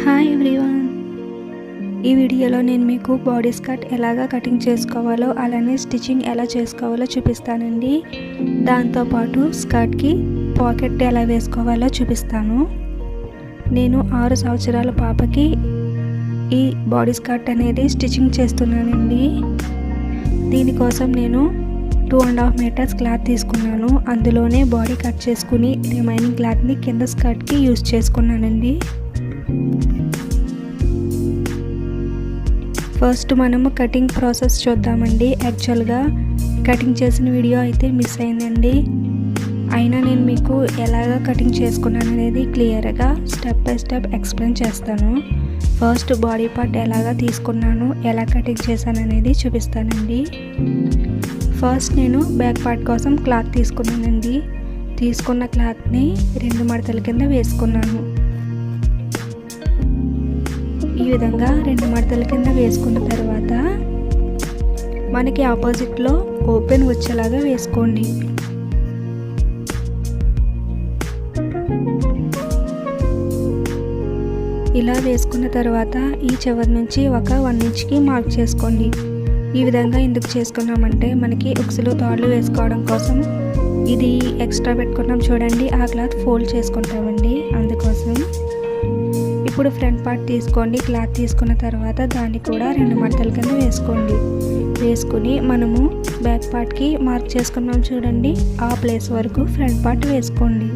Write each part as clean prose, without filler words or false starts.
Hi everyone, ఈ వీడియోలో నేను మీకు బాడీ స్కర్ట్ ఎలాగా కటింగ్ చేసుకోవాలో అలానే స్టిచ్చింగ్ ఎలా చేసుకోవాలో చూపిస్తానండి. దాంతోపాటు స్కర్ట్కి పాకెట్ ఎలా వేసుకోవాలో చూపిస్తాను. నేను 6 సంవత్సరాల పాపకి ఈ బాడీ స్కర్ట్ అనేది స్టిచ్చింగ్ చేస్తున్నానండి. దీనికోసం నేను 2.5 మీటర్స్ క్లాత్ తీసుకున్నాను. అందులోనే బాడీ కట్ చేసుకుని రిమైనింగ్ క్లాత్ని కింద స్కర్ట్కి యూజ్ చేసుకున్నానండి. ఫస్ట్ మనము కటింగ్ ప్రాసెస్ చూద్దామండి. యాక్చువల్గా కటింగ్ చేసిన వీడియో అయితే మిస్ అయిందండి. అయినా నేను మీకు ఎలాగ కటింగ్ చేసుకున్నాను అనేది క్లియర్గా స్టెప్ బై స్టెప్ ఎక్స్ప్లెయిన్ చేస్తాను. ఫస్ట్ బాడీ పార్ట్ ఎలాగ తీసుకున్నాను, ఎలా కటింగ్ చేశాను అనేది చూపిస్తానండి. ఫస్ట్ నేను బ్యాక్ పార్ట్ కోసం క్లాత్ తీసుకున్నానండి. తీసుకున్న క్లాత్ని 2 మడతల కింద వేసుకున్నాను. ఈ విధంగా 2 మడతల కింద వేసుకున్న తర్వాత మనకి ఆపోజిట్లో ఓపెన్ వచ్చేలాగా వేసుకోండి. ఇలా వేసుకున్న తర్వాత ఈ చివరి నుంచి ఒక 1 ఇంచ్కి మార్క్ చేసుకోండి. ఈ విధంగా ఎందుకు చేసుకున్నామంటే మనకి ఉక్సులు తాళ్ళు వేసుకోవడం కోసం ఇది ఎక్స్ట్రా పెట్టుకున్నాం చూడండి, ఆ క్లాత్ ఫోల్డ్ చేసుకుంటామండి, అందుకోసం. ఇప్పుడు ఫ్రంట్ పార్ట్ తీసుకోండి. క్లాత్ తీసుకున్న తర్వాత దాన్ని కూడా 2 మడతల కింద వేసుకోండి. వేసుకుని మనము బ్యాక్ పార్ట్కి మార్క్ చేసుకున్నాం చూడండి, ఆ ప్లేస్ వరకు ఫ్రంట్ పార్ట్ వేసుకోండి.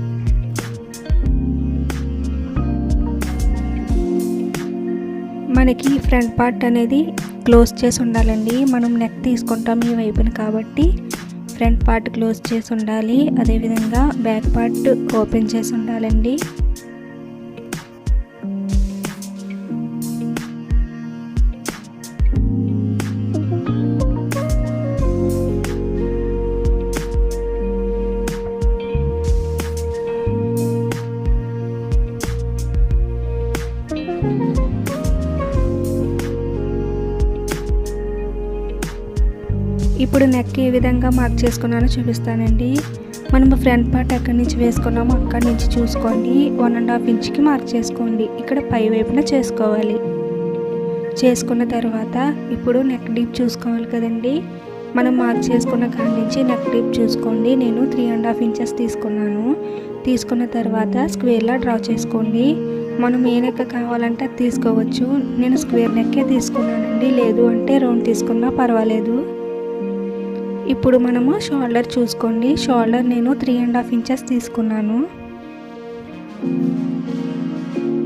మనకి ఫ్రంట్ పార్ట్ అనేది క్లోజ్ చేసి ఉండాలండి. మనం నెక్ తీసుకుంటాం ఈ వైపున కాబట్టి ఫ్రంట్ పార్ట్ క్లోజ్ చేసి ఉండాలి. అదేవిధంగా బ్యాక్ పార్ట్ ఓపెన్ చేసి ఉండాలండి. ఇప్పుడు నెక్ ఏ విధంగా మార్క్ చేసుకున్నానో చూపిస్తానండి. మనము ఫ్రంట్ పార్ట్ ఎక్కడి నుంచి వేసుకున్నామో అక్కడి నుంచి చూసుకోండి. 1.5 ఇంచ్కి మార్క్ చేసుకోండి. ఇక్కడ పై వైపున చేసుకోవాలి. చేసుకున్న తర్వాత ఇప్పుడు నెక్ డీప్ చూసుకోవాలి కదండి. మనం మార్క్ చేసుకున్న కాడి నుంచి నెక్ డీప్ చూసుకోండి. నేను 3.5 ఇంచెస్ తీసుకున్నాను. తీసుకున్న తర్వాత స్క్వేర్లా డ్రా చేసుకోండి. మనం ఏ నెక్ కావాలంటే అది తీసుకోవచ్చు. నేను స్క్వేర్ నెక్కే తీసుకున్నానండి, లేదు అంటే రౌండ్ తీసుకున్నా పర్వాలేదు. ఇప్పుడు మనము షోల్డర్ చూసుకోండి. షోల్డర్ నేను 3.5 ఇంచెస్ తీసుకున్నాను.